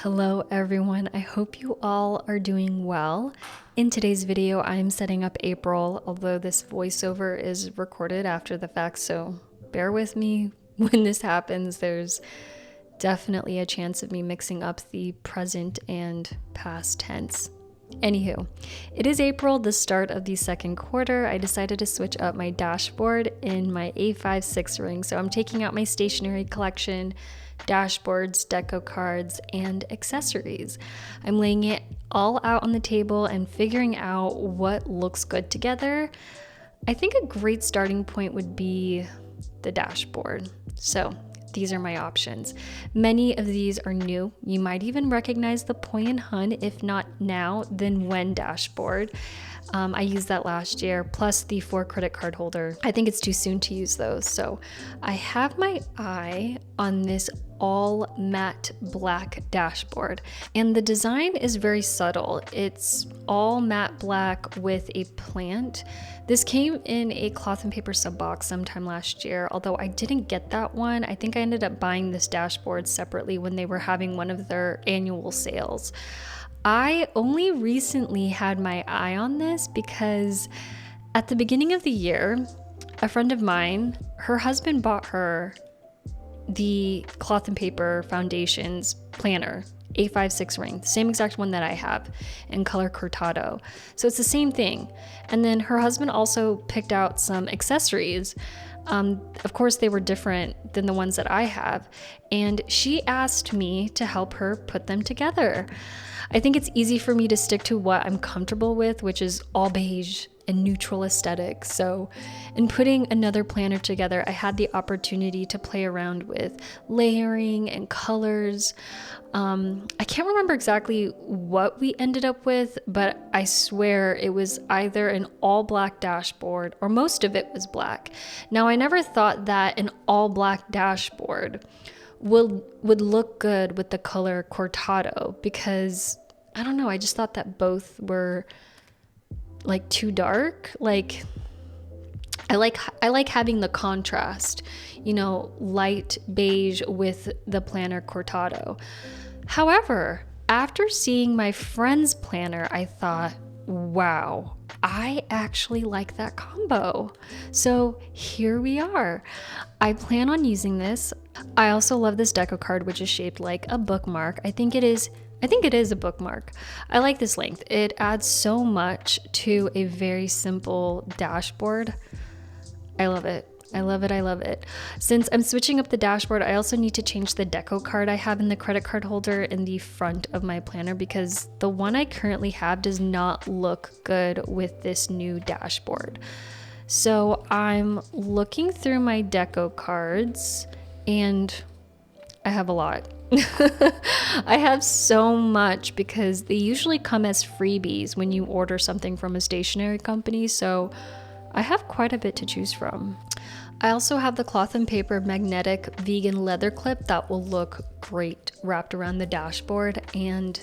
Hello everyone, I hope you all are doing well. In today's video, I'm setting up April, although this voiceover is recorded after the fact, so bear with me when this happens. There's definitely a chance of me mixing up the present and past tense. Anywho, it is April, the start of the second quarter. I decided to switch up my dashboard in my A56 ring, so I'm taking out my stationery collection, dashboards, deco cards, and accessories. I'm laying it all out on the table and figuring out what looks good together. I think a great starting point would be the dashboard. So these are my options. Many of these are new. You might even recognize the Poi and Hun, if not now, then when dashboard. I used that last year, plus the 4 credit card holder. I think it's too soon to use those. So I have my eye on this all matte black dashboard. And the design is very subtle. It's all matte black with a plant. This came in a cloth and paper sub box sometime last year, although I didn't get that one. I think I ended up buying this dashboard separately when they were having one of their annual sales. I only recently had my eye on this because at the beginning of the year, a friend of mine, her husband bought her the cloth and paper foundations planner, A56 ring, the same exact one that I have in color cortado. So it's the same thing. And then her husband also picked out some accessories. Of course, they were different than the ones that I have. And she asked me to help her put them together. I think it's easy for me to stick to what I'm comfortable with, which is all beige and neutral aesthetic. So in putting another planner together, I had the opportunity to play around with layering and colors. I can't remember exactly what we ended up with, but I swear it was either an all black dashboard or most of it was black. Now, I never thought that an all black dashboard would look good with the color cortado because I don't know, I just thought that both were like too dark. Like I like having the contrast, light beige with the planner cortado. However, after seeing my friend's planner, I thought, wow, I actually like that combo. So here we are. I plan on using this. I also love this deco card, which is shaped like a bookmark. I think it is a bookmark. I like this length. It adds so much to a very simple dashboard. I love it. I love it. I love it. Since I'm switching up the dashboard, I also need to change the deco card I have in the credit card holder in the front of my planner because the one I currently have does not look good with this new dashboard. So I'm looking through my deco cards and I have a lot. I have so much because they usually come as freebies when you order something from a stationery company, so I have quite a bit to choose from. I also have the cloth and paper magnetic vegan leather clip that will look great wrapped around the dashboard and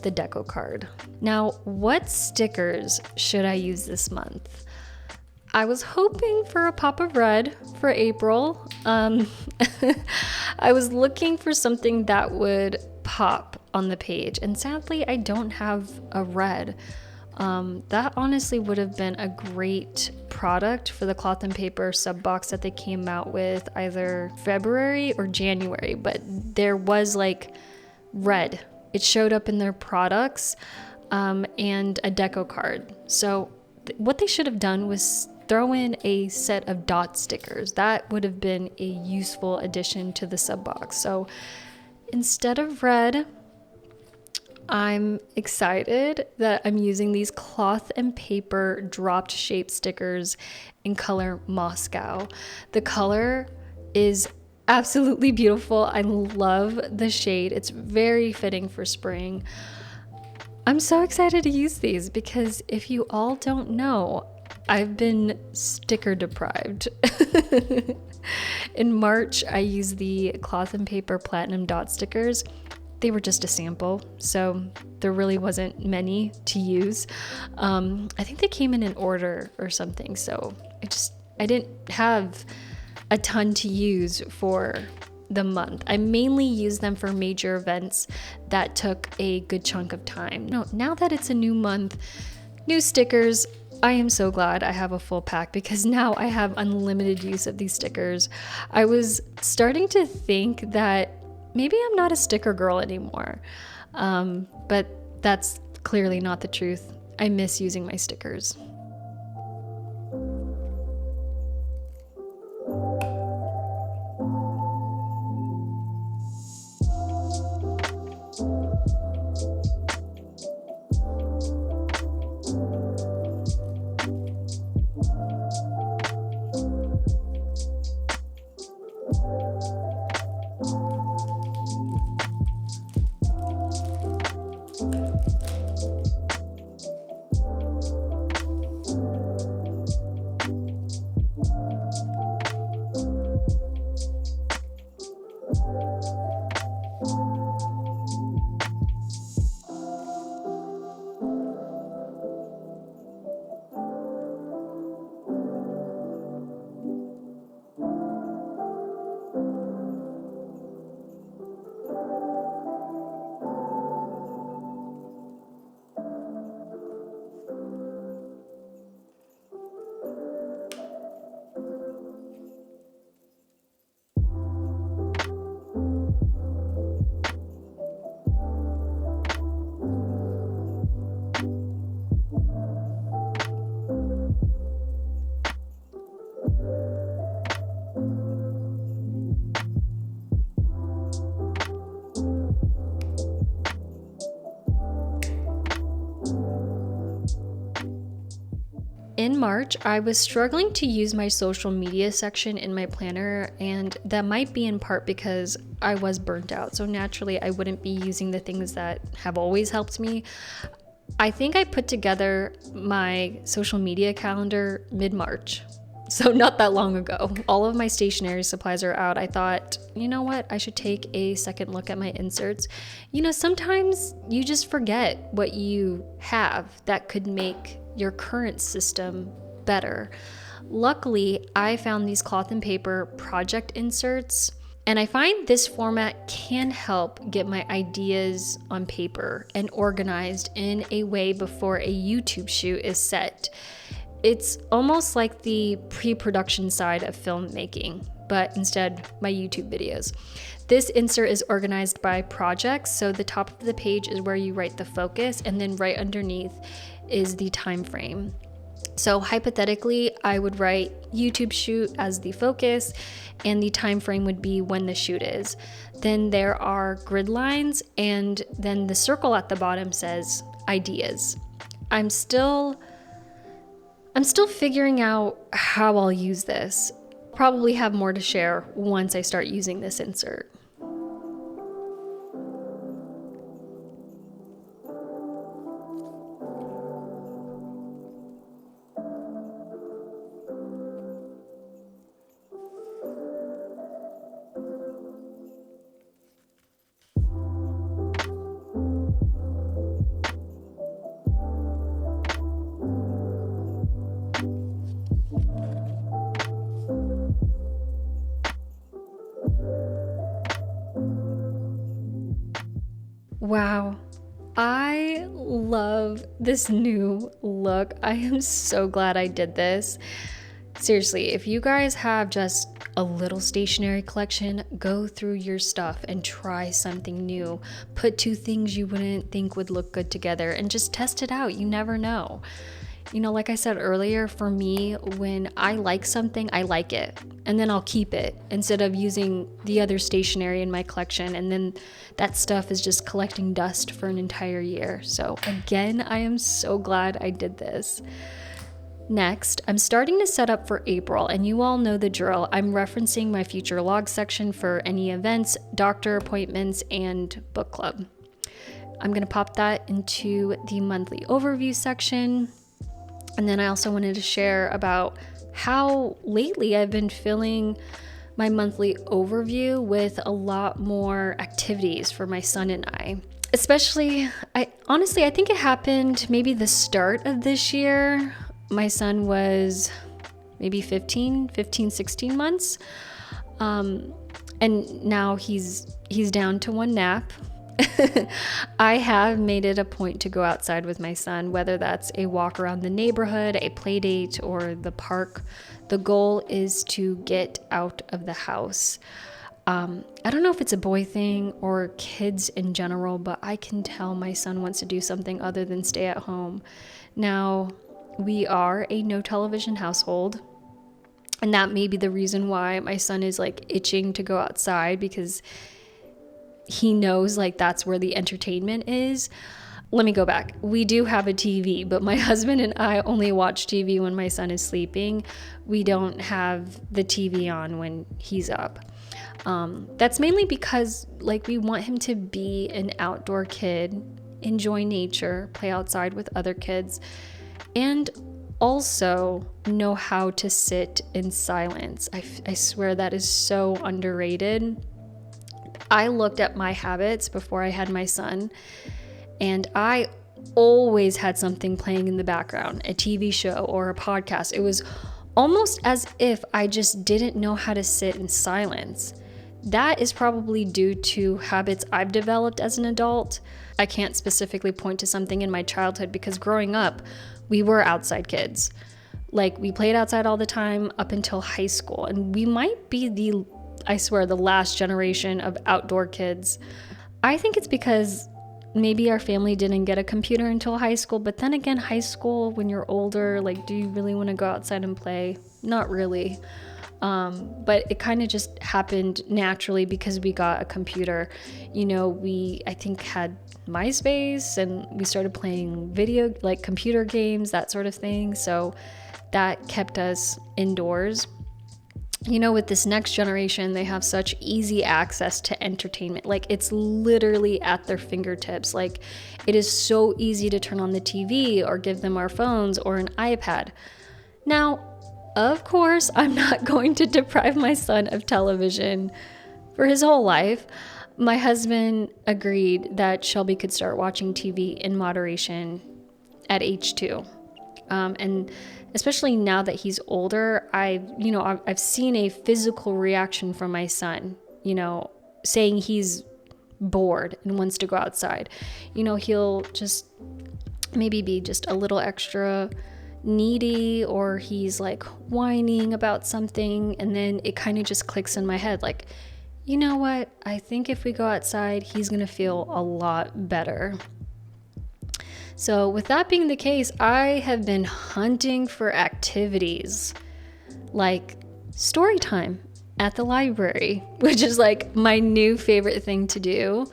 the deco card. Now, what stickers should I use this month? I was hoping for a pop of red for April. I was looking for something that would pop on the page, and sadly, I don't have a red. That honestly would have been a great product for the cloth and paper sub box that they came out with either February or January, but there was like red. It showed up in their products and a deco card. So what they should have done was throw in a set of dot stickers. That would have been a useful addition to the sub box. So instead of red, I'm excited that I'm using these cloth and paper dropped shape stickers in color Moscow. The color is absolutely beautiful. I love the shade. It's very fitting for spring. I'm so excited to use these because if you all don't know, I've been sticker deprived. In March, I used the cloth and paper platinum dot stickers. They were just a sample, so there really wasn't many to use. I think they came in an order or something, so I didn't have a ton to use for the month. I mainly use them for major events that took a good chunk of time. No, now that it's a new month, new stickers, I am so glad I have a full pack because now I have unlimited use of these stickers. I was starting to think that maybe I'm not a sticker girl anymore, but that's clearly not the truth. I miss using my stickers. In March, I was struggling to use my social media section in my planner, and that might be in part because I was burnt out. So naturally, I wouldn't be using the things that have always helped me. I think I put together my social media calendar mid-March. So not that long ago. All of my stationery supplies are out. I thought, you know what? I should take a second look at my inserts. You know, sometimes you just forget what you have that could make your current system better. Luckily, I found these cloth and paper project inserts, and I find this format can help get my ideas on paper and organized in a way before a YouTube shoot is set. It's almost like the pre-production side of filmmaking, but instead my YouTube videos. This insert is organized by projects, so the top of the page is where you write the focus, and then right underneath is the time frame. So hypothetically, I would write YouTube shoot as the focus, and the time frame would be when the shoot is. Then there are grid lines, and then the circle at the bottom says ideas. I'm still figuring out how I'll use this. Probably have more to share once I start using this insert. Wow, I love this new look. I am so glad I did this. Seriously, if you guys have just a little stationery collection, go through your stuff and try something new. Put two things you wouldn't think would look good together and just test it out. You never know. You know, like I said earlier, for me, when I like something, I like it, and then I'll keep it instead of using the other stationery in my collection, and then that stuff is just collecting dust for an entire year. So again, I am so glad I did this. Next, I'm starting to set up for April, and you all know the drill. I'm referencing my future log section for any events, doctor appointments, and book club. I'm gonna pop that into the monthly overview section. And then I also wanted to share about how lately I've been filling my monthly overview with a lot more activities for my son and I. Especially, I think it happened maybe the start of this year. My son was maybe 15, 16 months. And now he's down to one nap. I have made it a point to go outside with my son, whether that's a walk around the neighborhood, a play date, or the park. The goal is to get out of the house. I don't know if it's a boy thing or kids in general, but I can tell my son wants to do something other than stay at home. Now, we are a no television household, and that may be the reason why my son is like itching to go outside, because he knows like that's where the entertainment is. Let me go back. We do have a TV, but my husband and I only watch TV when my son is sleeping. We don't have the TV on when he's up. That's mainly because like we want him to be an outdoor kid, enjoy nature, play outside with other kids, and also know how to sit in silence. I swear that is so underrated. I looked at my habits before I had my son, and I always had something playing in the background, a TV show or a podcast. It was almost as if I just didn't know how to sit in silence. That is probably due to habits I've developed as an adult. I can't specifically point to something in my childhood because growing up, we were outside kids. Like, we played outside all the time up until high school, and we might be the last generation of outdoor kids. I think it's because maybe our family didn't get a computer until high school, but then again, high school, when you're older, like, do you really want to go outside and play? Not really. But it kind of just happened naturally because we got a computer. You know, we, I think, had MySpace, and we started playing computer games, that sort of thing. So that kept us indoors. You know, with this next generation, they have such easy access to entertainment. Like, it's literally at their fingertips. Like, it is so easy to turn on the TV or give them our phones or an iPad. Now, of course, I'm not going to deprive my son of television for his whole life. My husband agreed that Shelby could start watching TV in moderation at age 2. And especially now that he's older, I've seen a physical reaction from my son, you know, saying he's bored and wants to go outside. You know, he'll just maybe be just a little extra needy, or he's like whining about something, and then it kind of just clicks in my head like, you know what, I think if we go outside, he's gonna feel a lot better. So with that being the case, I have been hunting for activities like story time at the library, which is like my new favorite thing to do.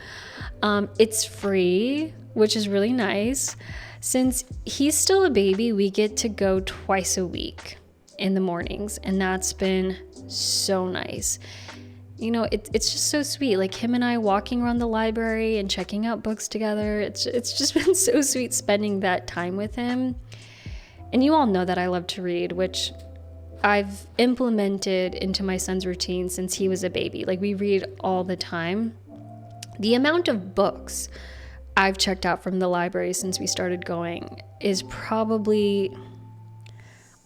It's free, which is really nice. Since he's still a baby, we get to go twice a week in the mornings, and that's been so nice. You know, it's just so sweet. Like, him and I walking around the library and checking out books together. It's just been so sweet spending that time with him. And you all know that I love to read, which I've implemented into my son's routine since he was a baby. Like, we read all the time. The amount of books I've checked out from the library since we started going is probably,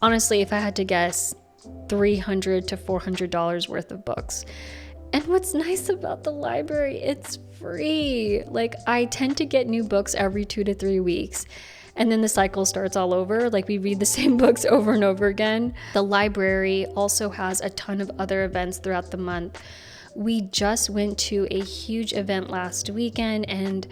honestly, if I had to guess, $300 to $400 worth of books. And what's nice about the library, it's free. Like, I tend to get new books every 2 to 3 weeks, and then the cycle starts all over. Like, we read the same books over and over again. The library also has a ton of other events throughout the month. We just went to a huge event last weekend, and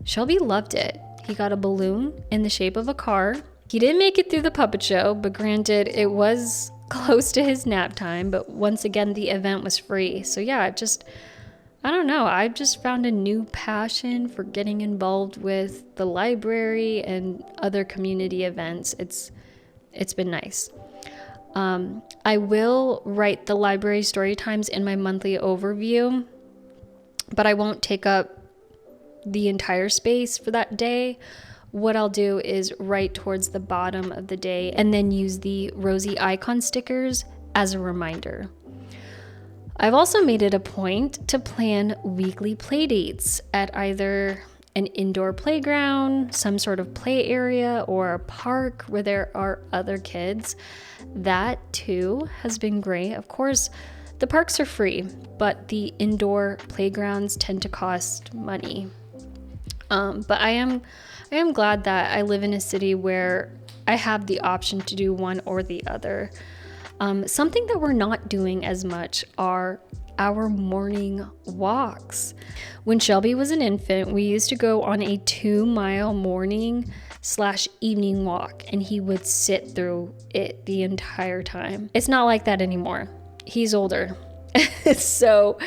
Shelby loved it. He got a balloon in the shape of a car. He didn't make it through the puppet show, but granted, it was close to his nap time. But once again, the event was free. So yeah, I don't know. I've just found a new passion for getting involved with the library and other community events. It's been nice. I will write the library story times in my monthly overview, but I won't take up the entire space for that day. What I'll do is write towards the bottom of the day and then use the rosy icon stickers as a reminder. I've also made it a point to plan weekly play dates at either an indoor playground, some sort of play area, or a park where there are other kids. That too has been great. Of course, The parks are free, but the indoor playgrounds tend to cost money. But I am glad that I live in a city where I have the option to do one or the other. Something that we're not doing as much are our morning walks. When Shelby was an infant, we used to go on a 2-mile morning/evening walk, and he would sit through it the entire time. It's not like that anymore. He's older. So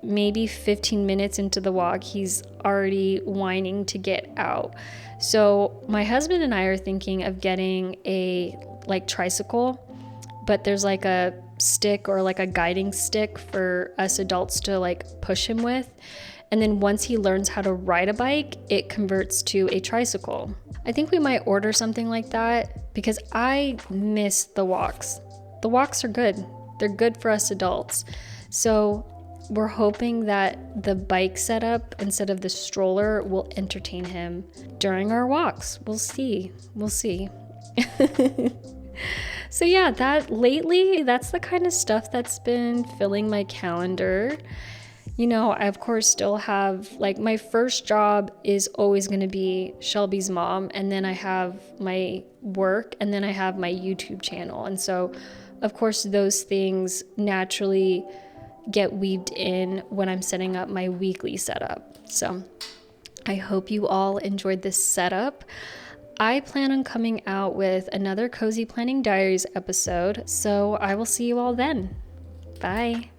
maybe 15 minutes into the walk, he's already whining to get out. So my husband and I are thinking of getting a tricycle, but there's like a stick or like a guiding stick for us adults to push him with. And then once he learns how to ride a bike, it converts to a tricycle. I think we might order something like that because I miss the walks. The walks are good. They're good for us adults. So we're hoping that the bike setup instead of the stroller will entertain him during our walks. We'll see. So yeah, that's the kind of stuff that's been filling my calendar. I of course still have my first job is always going to be Shelby's mom, and then I have my work, and then I have my YouTube channel. And so of course those things naturally get weaved in when I'm setting up my weekly setup. So I hope you all enjoyed this setup. I plan on coming out with another Cozy Planning Diaries episode, so I will see you all then. Bye.